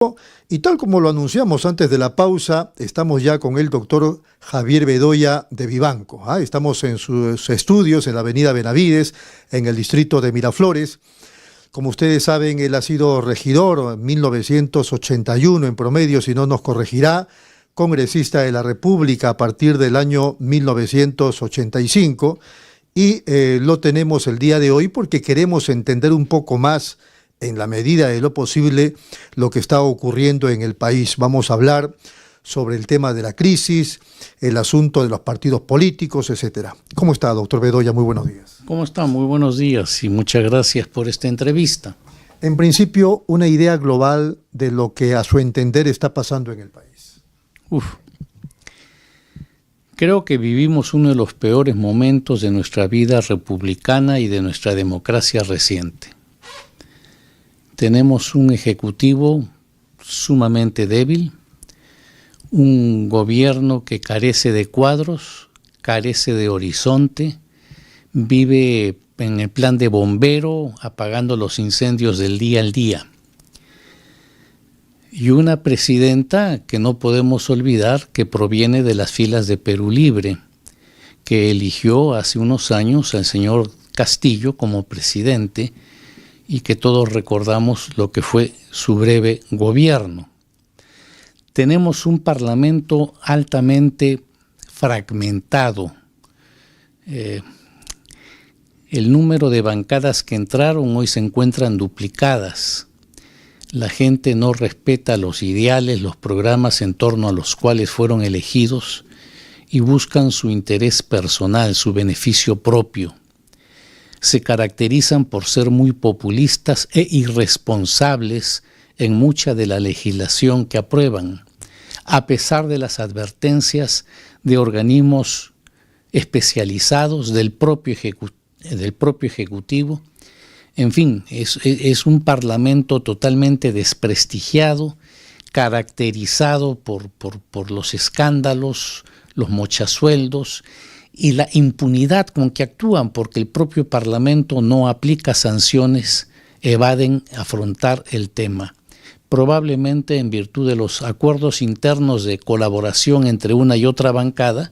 Y tal como lo anunciamos antes de la pausa, estamos ya con el doctor Javier Bedoya de Vivanco. Estamos en sus estudios en la avenida Benavides, en el distrito de Miraflores. Como ustedes saben, él ha sido regidor en 1981 en promedio, si no nos corregirá, congresista de la República a partir del año 1985, y lo tenemos el día de hoy porque queremos entender un poco más, en la medida de lo posible, lo que está ocurriendo en el país. Vamos a hablar sobre el tema de la crisis, el asunto de los partidos políticos, etcétera. ¿Cómo está, doctor Bedoya? Muy buenos días. ¿Cómo está? Muy buenos días y muchas gracias por esta entrevista. En principio, una idea global de lo que a su entender está pasando en el país. Creo que vivimos uno de los peores momentos de nuestra vida republicana y de nuestra democracia reciente. Tenemos un ejecutivo sumamente débil, un gobierno que carece de cuadros, carece de horizonte, vive en el plan de bombero, apagando los incendios del día al día. Y una presidenta que no podemos olvidar que proviene de las filas de Perú Libre, que eligió hace unos años al señor Castillo como presidente, y que todos recordamos lo que fue su breve gobierno. Tenemos un parlamento altamente fragmentado. El número de bancadas que entraron hoy se encuentran duplicadas. La gente no respeta los ideales, los programas en torno a los cuales fueron elegidos y buscan su interés personal, su beneficio propio. Se caracterizan por ser muy populistas e irresponsables en mucha de la legislación que aprueban, a pesar de las advertencias de organismos especializados del propio Ejecutivo. En fin, es un parlamento totalmente desprestigiado, caracterizado por los escándalos, los mochasueldos y la impunidad con que actúan, porque el propio Parlamento no aplica sanciones, evaden afrontar el tema, probablemente en virtud de los acuerdos internos de colaboración entre una y otra bancada,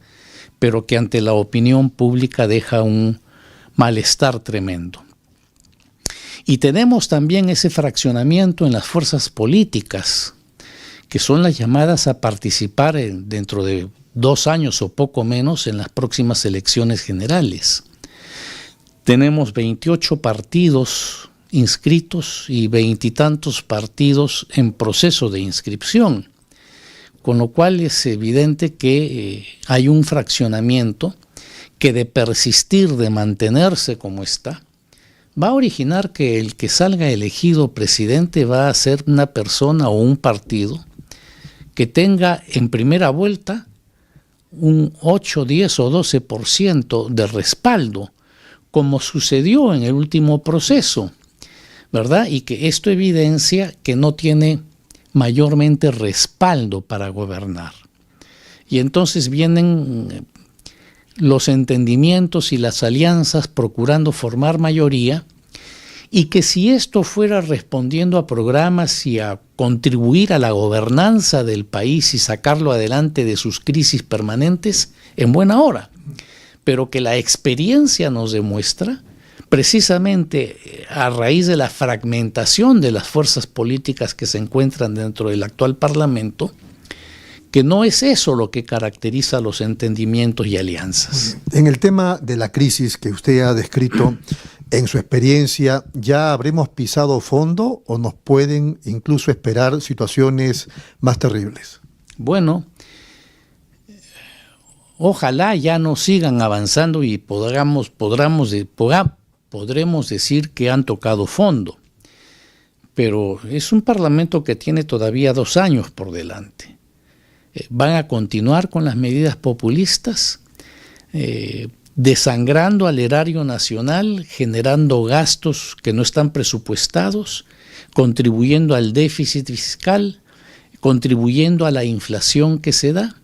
pero que ante la opinión pública deja un malestar tremendo. Y tenemos también ese fraccionamiento en las fuerzas políticas, que son las llamadas a participar dentro de 2 años o poco menos en las próximas elecciones generales. Tenemos 28 partidos inscritos y 20 y tantos partidos en proceso de inscripción, con lo cual es evidente que hay un fraccionamiento que, de persistir, de mantenerse como está, va a originar que el que salga elegido presidente va a ser una persona o un partido que tenga en primera vuelta un 8, 10 o 12% de respaldo, como sucedió en el último proceso, ¿verdad? Y que esto evidencia que no tiene mayormente respaldo para gobernar. Y entonces vienen los entendimientos y las alianzas procurando formar mayoría, y que si esto fuera respondiendo a programas y a contribuir a la gobernanza del país y sacarlo adelante de sus crisis permanentes, en buena hora. Pero que la experiencia nos demuestra, precisamente a raíz de la fragmentación de las fuerzas políticas que se encuentran dentro del actual Parlamento, que no es eso lo que caracteriza los entendimientos y alianzas. En el tema de la crisis que usted ha descrito, en su experiencia, ¿ya habremos pisado fondo o nos pueden incluso esperar situaciones más terribles? Bueno, ojalá ya no sigan avanzando y podremos decir que han tocado fondo. Pero es un parlamento que tiene todavía 2 años por delante. Van a continuar con las medidas populistas, desangrando al erario nacional, generando gastos que no están presupuestados, contribuyendo al déficit fiscal, contribuyendo a la inflación que se da,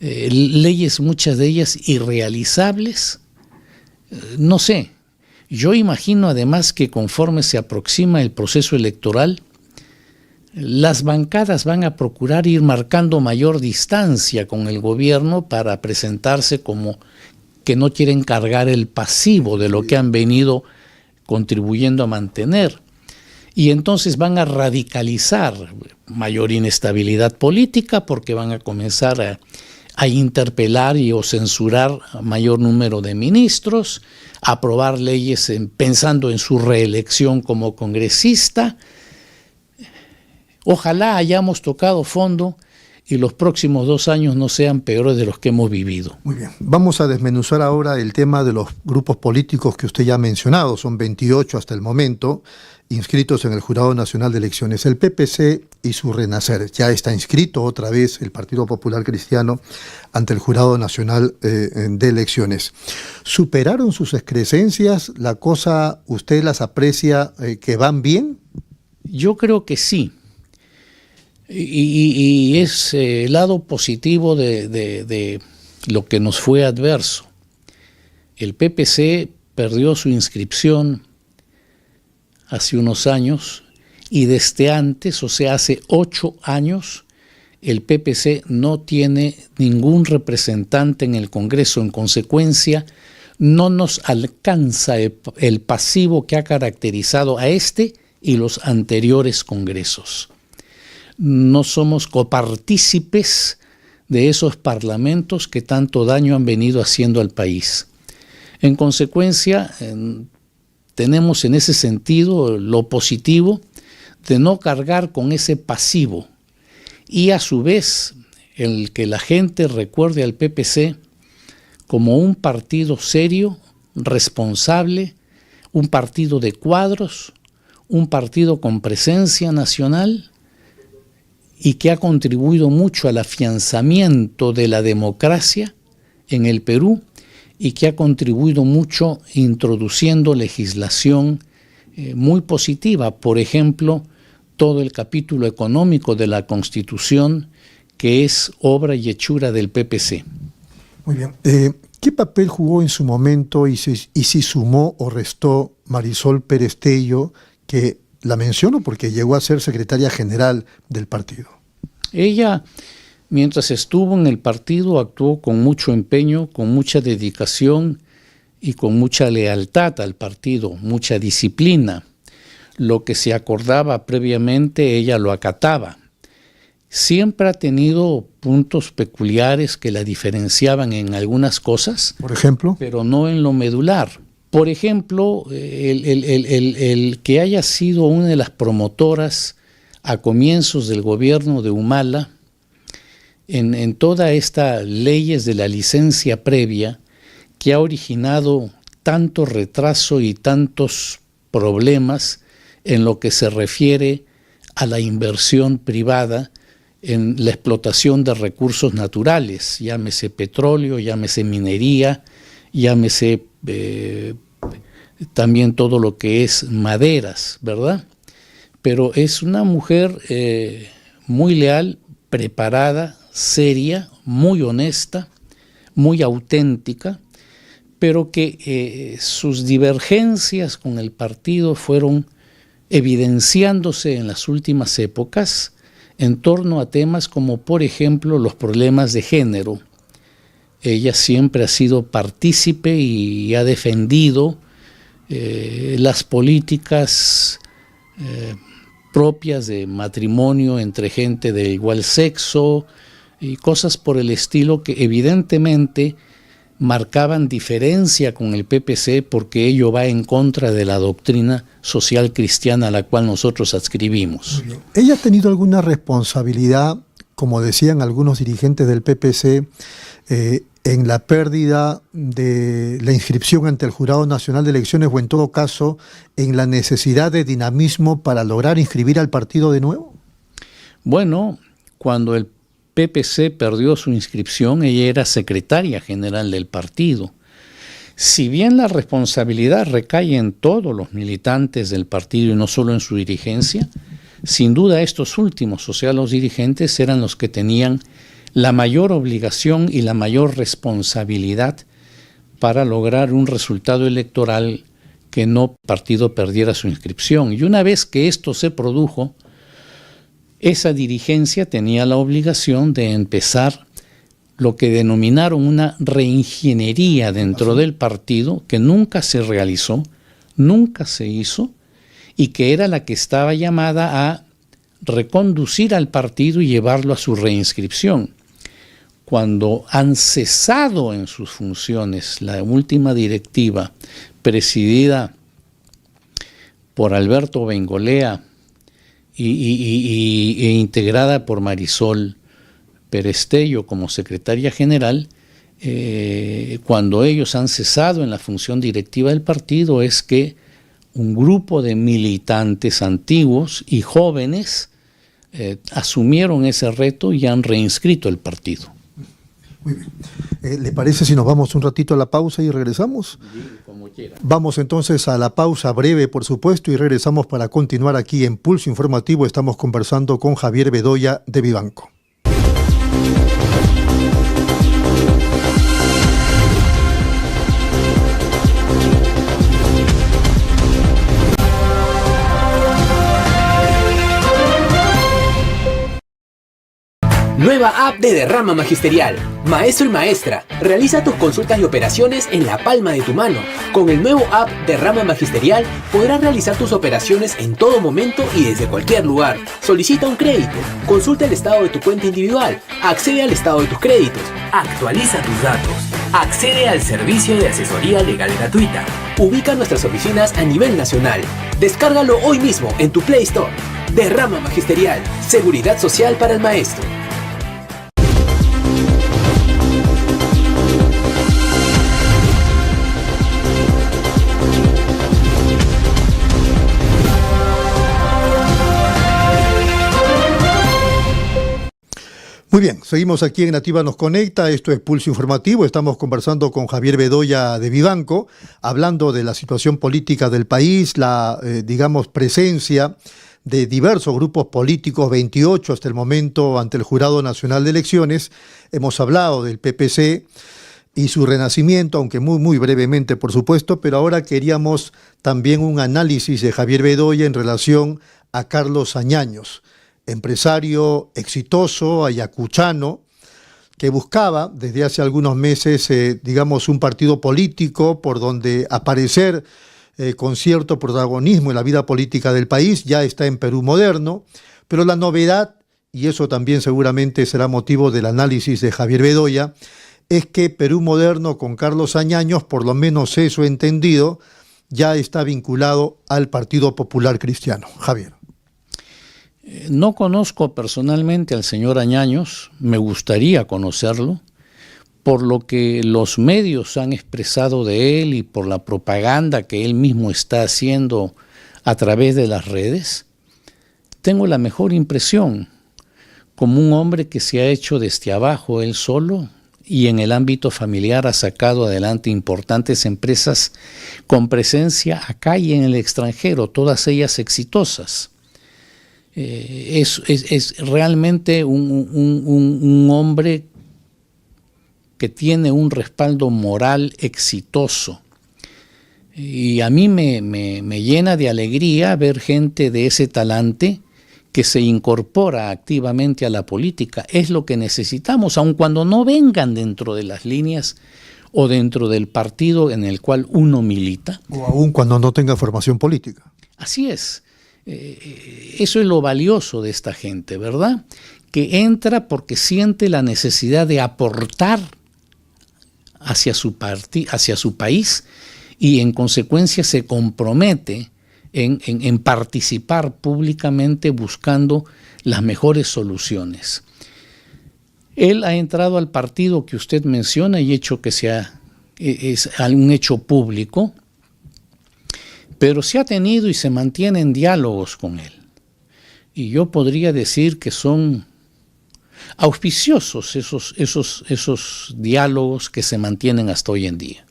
leyes, muchas de ellas irrealizables. No sé, yo imagino además que conforme se aproxima el proceso electoral, las bancadas van a procurar ir marcando mayor distancia con el gobierno para presentarse como que no quieren cargar el pasivo de lo que han venido contribuyendo a mantener. Y entonces van a radicalizar mayor inestabilidad política porque van a comenzar a interpelar o censurar a mayor número de ministros, a aprobar leyes pensando en su reelección como congresista. Ojalá hayamos tocado fondo y los próximos 2 años no sean peores de los que hemos vivido. Muy bien. Vamos a desmenuzar ahora el tema de los grupos políticos que usted ya ha mencionado. Son 28 hasta el momento inscritos en el Jurado Nacional de Elecciones. El PPC y su Renacer. Ya está inscrito otra vez el Partido Popular Cristiano ante el Jurado Nacional de Elecciones. ¿Superaron sus excrescencias? ¿La cosa usted las aprecia que van bien? Yo creo que sí. Y es el lado positivo de lo que nos fue adverso. El PPC perdió su inscripción hace unos años y desde antes, o sea, hace 8 años, el PPC no tiene ningún representante en el Congreso. En consecuencia, no nos alcanza el pasivo que ha caracterizado a este y los anteriores congresos. No somos copartícipes de esos parlamentos que tanto daño han venido haciendo al país. En consecuencia, tenemos en ese sentido lo positivo de no cargar con ese pasivo y a su vez el que la gente recuerde al PPC como un partido serio, responsable, un partido de cuadros, un partido con presencia nacional y que ha contribuido mucho al afianzamiento de la democracia en el Perú y que ha contribuido mucho introduciendo legislación muy positiva. Por ejemplo, todo el capítulo económico de la Constitución, que es obra y hechura del PPC. Muy bien. ¿Qué papel jugó en su momento y si sumó o restó Marisol Pérez Tello, que la menciono porque llegó a ser secretaria general del partido? Ella, mientras estuvo en el partido, actuó con mucho empeño, con mucha dedicación y con mucha lealtad al partido, mucha disciplina. Lo que se acordaba previamente, ella lo acataba. Siempre ha tenido puntos peculiares que la diferenciaban en algunas cosas, por ejemplo, pero no en lo medular. Por ejemplo, el que haya sido una de las promotoras a comienzos del gobierno de Humala en todas estas leyes de la licencia previa que ha originado tanto retraso y tantos problemas en lo que se refiere a la inversión privada en la explotación de recursos naturales, llámese petróleo, llámese minería, llámese también todo lo que es maderas, ¿verdad? Pero es una mujer muy leal, preparada, seria, muy honesta, muy auténtica, pero que sus divergencias con el partido fueron evidenciándose en las últimas épocas en torno a temas como, por ejemplo, los problemas de género. Ella siempre ha sido partícipe y ha defendido las políticas propias de matrimonio entre gente de igual sexo y cosas por el estilo que evidentemente marcaban diferencia con el PPC porque ello va en contra de la doctrina social cristiana a la cual nosotros adscribimos. ¿Ella ha tenido alguna responsabilidad, como decían algunos dirigentes del PPC, en la pérdida de la inscripción ante el Jurado Nacional de Elecciones o en todo caso en la necesidad de dinamismo para lograr inscribir al partido de nuevo? Bueno, cuando el PPC perdió su inscripción, ella era secretaria general del partido. Si bien la responsabilidad recae en todos los militantes del partido y no solo en su dirigencia, sin duda estos últimos, o sea, los dirigentes, eran los que tenían la mayor obligación y la mayor responsabilidad para lograr un resultado electoral que no partido perdiera su inscripción. Y una vez que esto se produjo, esa dirigencia tenía la obligación de empezar lo que denominaron una reingeniería dentro del partido, que nunca se realizó, nunca se hizo, y que era la que estaba llamada a reconducir al partido y llevarlo a su reinscripción. Cuando han cesado en sus funciones la última directiva presidida por Alberto Bengolea e integrada por Marisol Perestello como secretaria general, cuando ellos han cesado en la función directiva del partido, es que un grupo de militantes antiguos y jóvenes asumieron ese reto y han reinscrito el partido. Muy bien. ¿Le parece si nos vamos un ratito a la pausa y regresamos? Como quiera. Vamos entonces a la pausa breve, por supuesto, y regresamos para continuar aquí en Pulso Informativo. Estamos conversando con Javier Bedoya de Vivanco. Nueva app de Derrama Magisterial. Maestro y maestra, realiza tus consultas y operaciones en la palma de tu mano. Con el nuevo app Derrama Magisterial podrás realizar tus operaciones en todo momento y desde cualquier lugar. Solicita un crédito, consulta el estado de tu cuenta individual, accede al estado de tus créditos, actualiza tus datos, accede al servicio de asesoría legal gratuita. Ubica nuestras oficinas a nivel nacional. Descárgalo hoy mismo en tu Play Store. Derrama Magisterial, seguridad social para el maestro. Muy bien, seguimos aquí en Nativa Nos Conecta, esto es Pulso Informativo, estamos conversando con Javier Bedoya de Vivanco, hablando de la situación política del país, la, presencia de diversos grupos políticos, 28 hasta el momento, ante el Jurado Nacional de Elecciones. Hemos hablado del PPC y su renacimiento, aunque muy brevemente, por supuesto, pero ahora queríamos también un análisis de Javier Bedoya en relación a Carlos Añaños, empresario exitoso, ayacuchano, que buscaba desde hace algunos meses, un partido político por donde aparecer con cierto protagonismo en la vida política del país. Ya está en Perú Moderno, pero la novedad, y eso también seguramente será motivo del análisis de Javier Bedoya, es que Perú Moderno con Carlos Añaños, por lo menos eso he entendido, ya está vinculado al Partido Popular Cristiano. Javier. No conozco personalmente al señor Añaños, me gustaría conocerlo, por lo que los medios han expresado de él y por la propaganda que él mismo está haciendo a través de las redes. Tengo la mejor impresión, como un hombre que se ha hecho desde abajo él solo y en el ámbito familiar ha sacado adelante importantes empresas con presencia acá y en el extranjero, todas ellas exitosas. Es realmente un hombre que tiene un respaldo moral exitoso. Y a mí me llena de alegría ver gente de ese talante que se incorpora activamente a la política. Es lo que necesitamos, aun cuando no vengan dentro de las líneas o dentro del partido en el cual uno milita. O aun cuando no tenga formación política. Así es. Eso es lo valioso de esta gente, ¿verdad? Que entra porque siente la necesidad de aportar hacia su país y en consecuencia se compromete en participar públicamente buscando las mejores soluciones. Él ha entrado al partido que usted menciona y hecho que es un hecho público, pero se ha tenido y se mantienen diálogos con él. Y yo podría decir que son auspiciosos esos diálogos que se mantienen hasta hoy en día.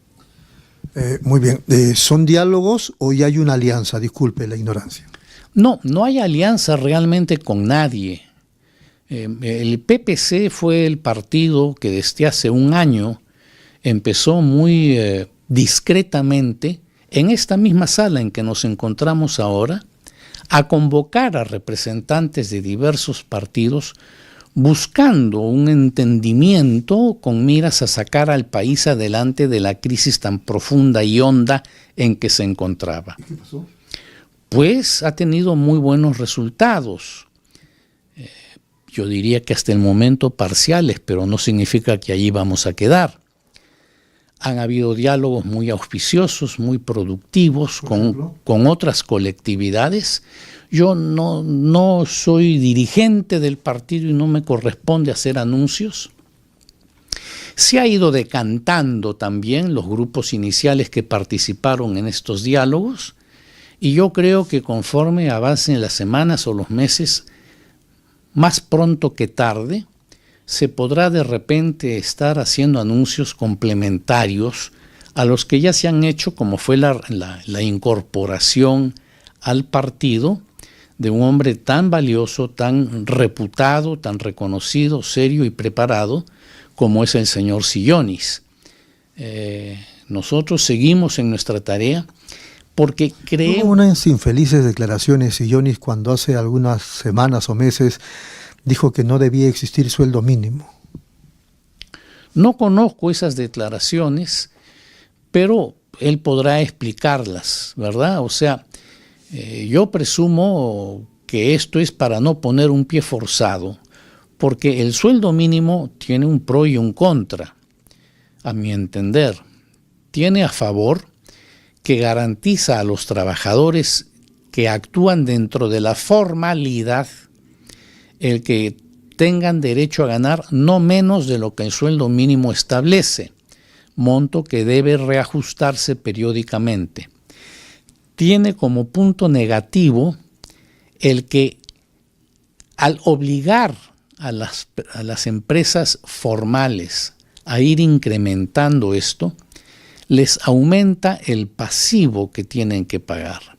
Muy bien. ¿Son diálogos o ya hay una alianza? Disculpe la ignorancia. No hay alianza realmente con nadie. El PPC fue el partido que desde hace un año empezó muy discretamente en esta misma sala en que nos encontramos ahora, a convocar a representantes de diversos partidos buscando un entendimiento con miras a sacar al país adelante de la crisis tan profunda y honda en que se encontraba. ¿Y qué pasó? Pues ha tenido muy buenos resultados. Yo diría que hasta el momento parciales, pero no significa que allí vamos a quedar. Han habido diálogos muy auspiciosos, muy productivos con otras colectividades. Yo no soy dirigente del partido y no me corresponde hacer anuncios. Se ha ido decantando también los grupos iniciales que participaron en estos diálogos y yo creo que conforme avancen las semanas o los meses, más pronto que tarde, se podrá de repente estar haciendo anuncios complementarios a los que ya se han hecho, como fue la incorporación al partido de un hombre tan valioso, tan reputado, tan reconocido, serio y preparado como es el señor Sillonis. Nosotros seguimos en nuestra tarea porque creemos... Hubo unas infelices declaraciones Sillonis cuando hace algunas semanas o meses dijo que no debía existir sueldo mínimo. No conozco esas declaraciones, pero él podrá explicarlas, ¿verdad? O sea, yo presumo que esto es para no poner un pie forzado, porque el sueldo mínimo tiene un pro y un contra, a mi entender. Tiene a favor que garantiza a los trabajadores que actúan dentro de la formalidad el que tengan derecho a ganar no menos de lo que el sueldo mínimo establece, monto que debe reajustarse periódicamente. Tiene como punto negativo el que al obligar a las empresas formales a ir incrementando esto, les aumenta el pasivo que tienen que pagar.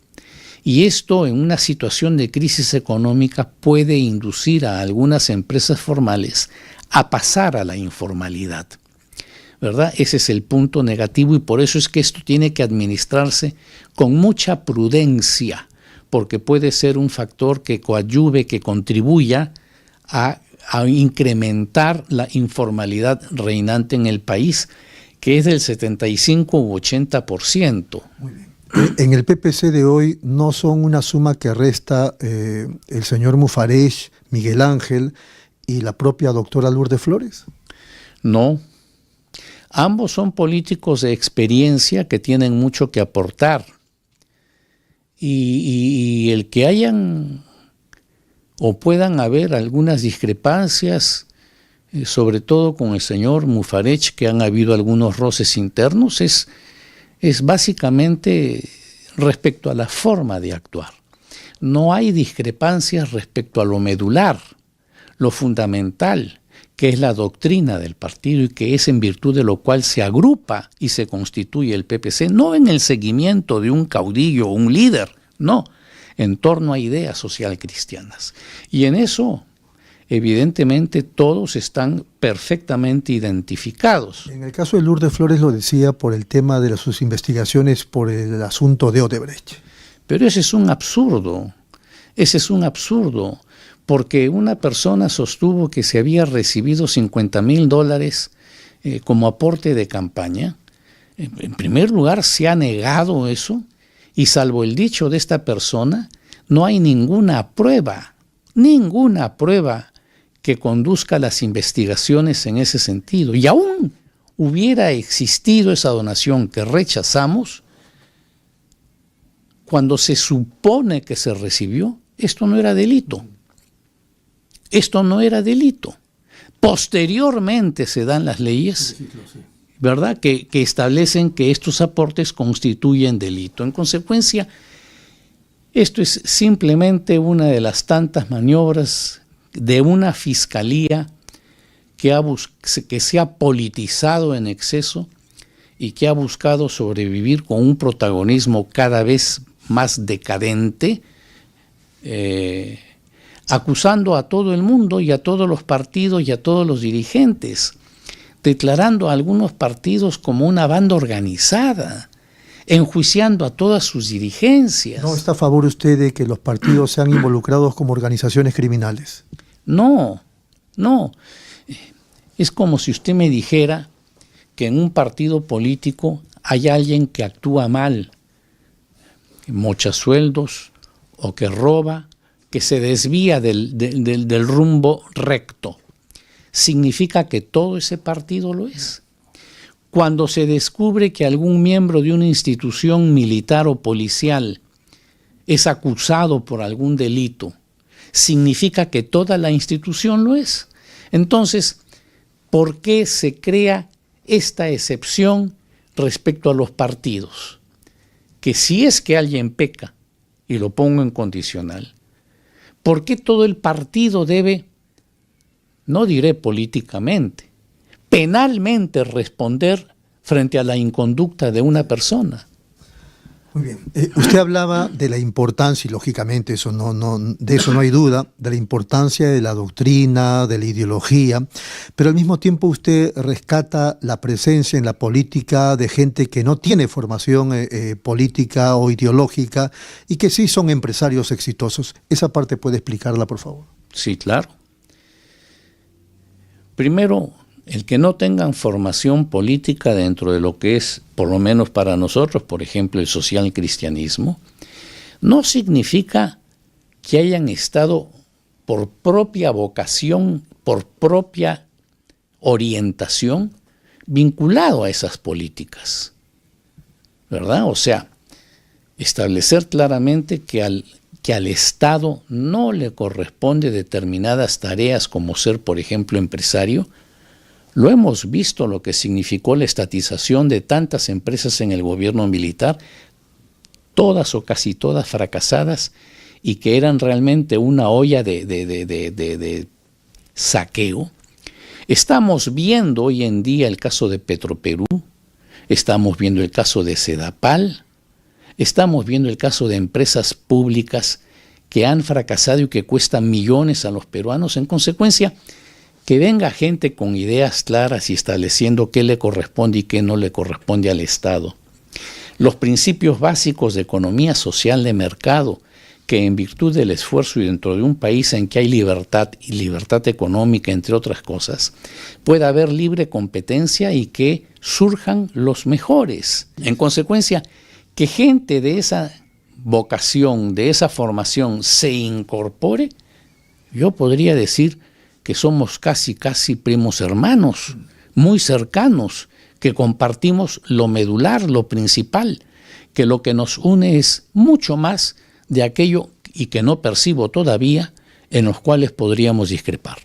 Y esto en una situación de crisis económica puede inducir a algunas empresas formales a pasar a la informalidad, ¿verdad? Ese es el punto negativo y por eso es que esto tiene que administrarse con mucha prudencia, porque puede ser un factor que coadyuve, que contribuya a incrementar la informalidad reinante en el país, que es del 75 u 80%. Muy bien. En el PPC de hoy no son una suma que resta el señor Mufarech, Miguel Ángel y la propia doctora Lourdes Flores. No. Ambos son políticos de experiencia que tienen mucho que aportar. Y el que hayan o puedan haber algunas discrepancias, sobre todo con el señor Mufarech, que han habido algunos roces internos, es básicamente respecto a la forma de actuar. No hay discrepancias respecto a lo medular, lo fundamental, que es la doctrina del partido y que es en virtud de lo cual se agrupa y se constituye el PPC, no en el seguimiento de un caudillo o un líder, no, en torno a ideas social cristianas. Y en eso, evidentemente, todos están perfectamente identificados. En el caso de Lourdes Flores lo decía por el tema de sus investigaciones por el asunto de Odebrecht. Pero ese es un absurdo, porque una persona sostuvo que se había recibido $50,000 como aporte de campaña. En primer lugar, se ha negado eso, y salvo el dicho de esta persona, no hay ninguna prueba que conduzca las investigaciones en ese sentido. Y aún hubiera existido esa donación que rechazamos, cuando se supone que se recibió, esto no era delito. Posteriormente se dan las leyes, ¿verdad?, que establecen que estos aportes constituyen delito. En consecuencia, esto es simplemente una de las tantas maniobras de una fiscalía que se ha politizado en exceso y que ha buscado sobrevivir con un protagonismo cada vez más decadente, acusando a todo el mundo y a todos los partidos y a todos los dirigentes, declarando a algunos partidos como una banda organizada, enjuiciando a todas sus dirigencias. ¿No está a favor usted de que los partidos sean involucrados como organizaciones criminales? No. Es como si usted me dijera que en un partido político hay alguien que actúa mal, que mocha sueldos o que roba, que se desvía del rumbo recto. Significa que todo ese partido lo es. Cuando se descubre que algún miembro de una institución militar o policial es acusado por algún delito, significa que toda la institución lo es. Entonces, ¿por qué se crea esta excepción respecto a los partidos? Que si es que alguien peca, y lo pongo en condicional, ¿por qué todo el partido debe, no diré políticamente, penalmente responder frente a la inconducta de una persona? Muy bien. Usted hablaba de la importancia, y lógicamente de eso no hay duda, de la importancia de la doctrina, de la ideología, pero al mismo tiempo usted rescata la presencia en la política de gente que no tiene formación política o ideológica y que sí son empresarios exitosos. ¿Esa parte puede explicarla, por favor? Sí, claro. Primero, el que no tengan formación política dentro de lo que es, por lo menos para nosotros, por ejemplo, el social cristianismo, no significa que hayan estado por propia vocación, por propia orientación, vinculado a esas políticas, ¿verdad? O sea, establecer claramente que al Estado no le corresponde determinadas tareas como ser, por ejemplo, empresario. Lo hemos visto lo que significó la estatización de tantas empresas en el gobierno militar, todas o casi todas fracasadas y que eran realmente una olla de saqueo. Estamos viendo hoy en día el caso de Petroperú, estamos viendo el caso de Sedapal, estamos viendo el caso de empresas públicas que han fracasado y que cuestan millones a los peruanos. En consecuencia, que venga gente con ideas claras y estableciendo qué le corresponde y qué no le corresponde al Estado. Los principios básicos de economía social de mercado, que en virtud del esfuerzo y dentro de un país en que hay libertad y libertad económica, entre otras cosas, pueda haber libre competencia y que surjan los mejores. En consecuencia, que gente de esa vocación, de esa formación se incorpore, yo podría decir que somos casi primos hermanos, muy cercanos, que compartimos lo medular, lo principal, que lo que nos une es mucho más de aquello y que no percibo todavía, en los cuales podríamos discrepar.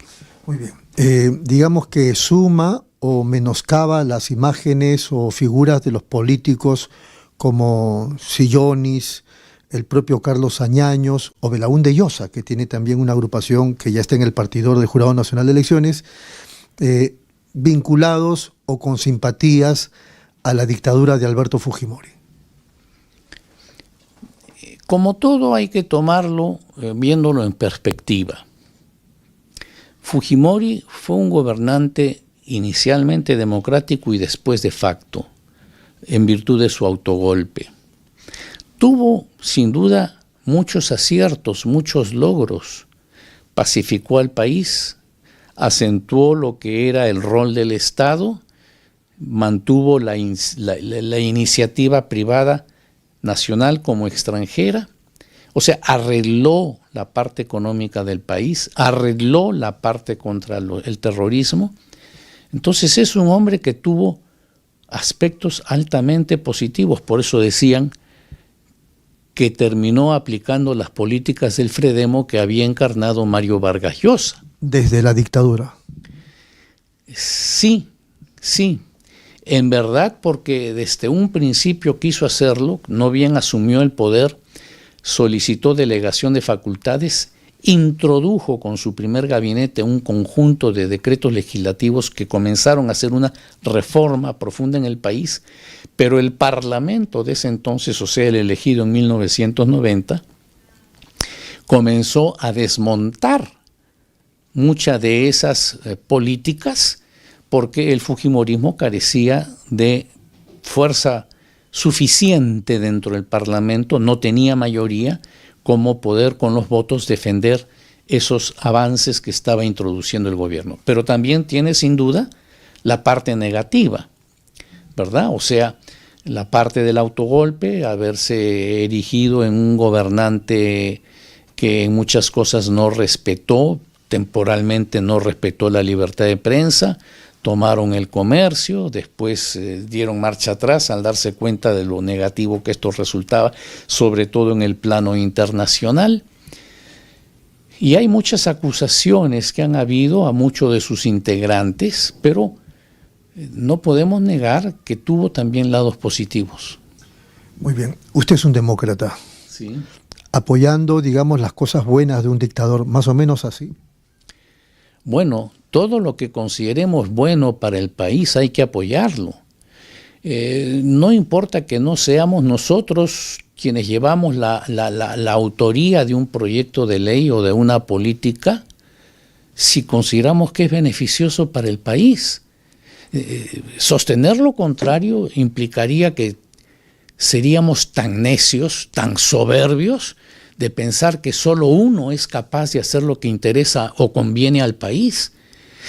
Muy bien. Digamos que suma o menoscaba las imágenes o figuras de los políticos como Sillonis, el propio Carlos Añaños o Belaúnde Llosa, que tiene también una agrupación que ya está en el partidor del Jurado Nacional de Elecciones, vinculados o con simpatías a la dictadura de Alberto Fujimori. Como todo hay que tomarlo viéndolo en perspectiva. Fujimori fue un gobernante inicialmente democrático y después de facto, en virtud de su autogolpe. Tuvo, sin duda, muchos aciertos, muchos logros. Pacificó al país, acentuó lo que era el rol del Estado, mantuvo la iniciativa privada nacional como extranjera, o sea, arregló la parte económica del país, arregló la parte contra el terrorismo. Entonces es un hombre que tuvo aspectos altamente positivos, por eso decían que terminó aplicando las políticas del Fredemo que había encarnado Mario Vargas Llosa. Desde la dictadura. Sí. En verdad, porque desde un principio quiso hacerlo, no bien asumió el poder, solicitó delegación de facultades, introdujo con su primer gabinete un conjunto de decretos legislativos que comenzaron a hacer una reforma profunda en el país, pero el Parlamento de ese entonces, o sea, el elegido en 1990, comenzó a desmontar muchas de esas políticas porque el fujimorismo carecía de fuerza suficiente dentro del Parlamento, no tenía mayoría, como poder con los votos defender esos avances que estaba introduciendo el gobierno. Pero también tiene sin duda la parte negativa, ¿verdad? O sea, la parte del autogolpe, haberse erigido en un gobernante que en muchas cosas no respetó, temporalmente no respetó la libertad de prensa, tomaron el comercio, después dieron marcha atrás al darse cuenta de lo negativo que esto resultaba, sobre todo en el plano internacional. Y hay muchas acusaciones que han habido a muchos de sus integrantes, pero no podemos negar que tuvo también lados positivos. Muy bien. Usted es un demócrata. Sí. Apoyando, digamos, las cosas buenas de un dictador, más o menos así. Bueno, todo lo que consideremos bueno para el país hay que apoyarlo. No importa que no seamos nosotros quienes llevamos la autoría de un proyecto de ley o de una política, si consideramos que es beneficioso para el país. Sostener lo contrario implicaría que seríamos tan necios, tan soberbios, de pensar que solo uno es capaz de hacer lo que interesa o conviene al país.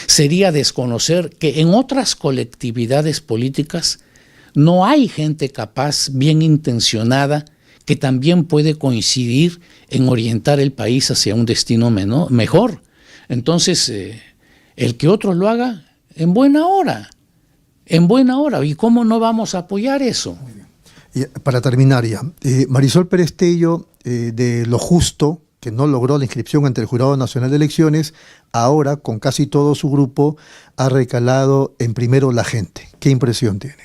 Sería desconocer que en otras colectividades políticas no hay gente capaz, bien intencionada, que también puede coincidir en orientar el país hacia un destino mejor. Entonces, el que otros lo haga, en buena hora. ¿Y cómo no vamos a apoyar eso? Y para terminar ya, Marisol Pérez Tello, de Lo Justo, que no logró la inscripción ante el Jurado Nacional de Elecciones, ahora, con casi todo su grupo, ha recalado en Primero la Gente. ¿Qué impresión tiene?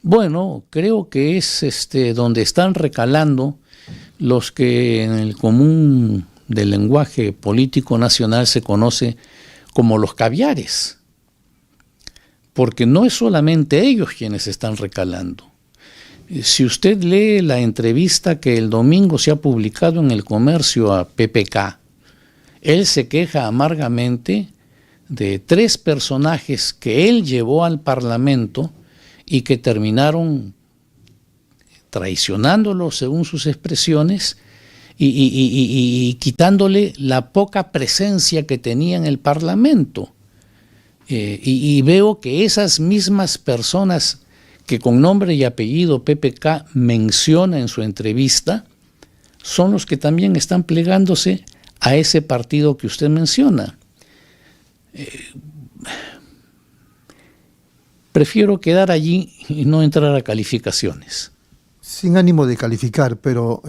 Bueno, creo que es donde están recalando los que en el común del lenguaje político nacional se conoce como los caviares. Porque no es solamente ellos quienes están recalando. Si usted lee la entrevista que el domingo se ha publicado en El Comercio a PPK, él se queja amargamente de 3 personajes que él llevó al Parlamento y que terminaron traicionándolo, según sus expresiones, y quitándole la poca presencia que tenía en el Parlamento. Y veo que esas mismas personas que con nombre y apellido PPK menciona en su entrevista, son los que también están plegándose a ese partido que usted menciona. Prefiero quedar allí y no entrar a calificaciones. Sin ánimo de calificar, pero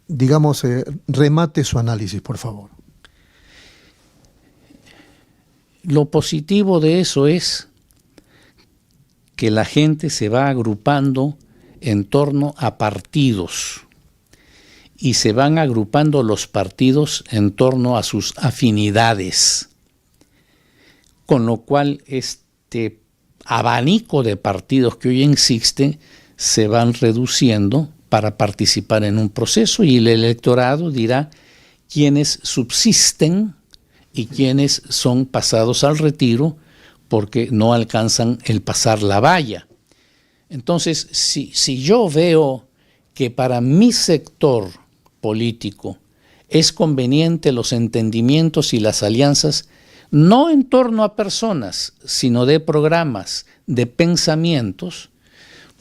digamos, remate su análisis, por favor. Lo positivo de eso es que la gente se va agrupando en torno a partidos y se van agrupando los partidos en torno a sus afinidades, con lo cual este abanico de partidos que hoy existen se van reduciendo para participar en un proceso y el electorado dirá quiénes subsisten y quienes son pasados al retiro porque no alcanzan el pasar la valla. Entonces, si yo veo que para mi sector político es conveniente los entendimientos y las alianzas, no en torno a personas, sino de programas, de pensamientos,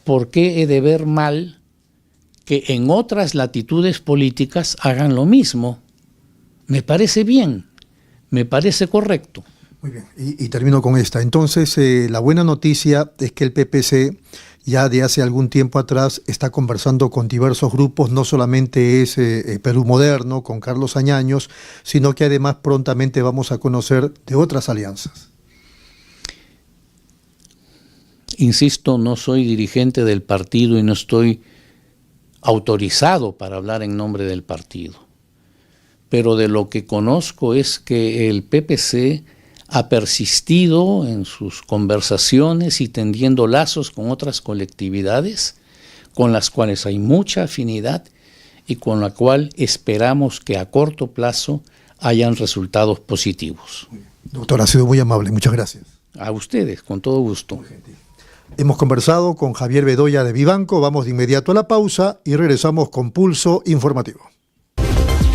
¿por qué he de ver mal que en otras latitudes políticas hagan lo mismo? Me parece bien. Me parece correcto. Muy bien, y termino con esta. Entonces, la buena noticia es que el PPC ya de hace algún tiempo atrás está conversando con diversos grupos, no solamente es Perú Moderno, con Carlos Añaños, sino que además prontamente vamos a conocer de otras alianzas. Insisto, no soy dirigente del partido y no estoy autorizado para hablar en nombre del partido. Pero de lo que conozco es que el PPC ha persistido en sus conversaciones y tendiendo lazos con otras colectividades con las cuales hay mucha afinidad y con la cual esperamos que a corto plazo hayan resultados positivos. Doctor, ha sido muy amable, muchas gracias. A ustedes, con todo gusto. Hemos conversado con Javier Bedoya de Vivanco, vamos de inmediato a la pausa y regresamos con Pulso Informativo.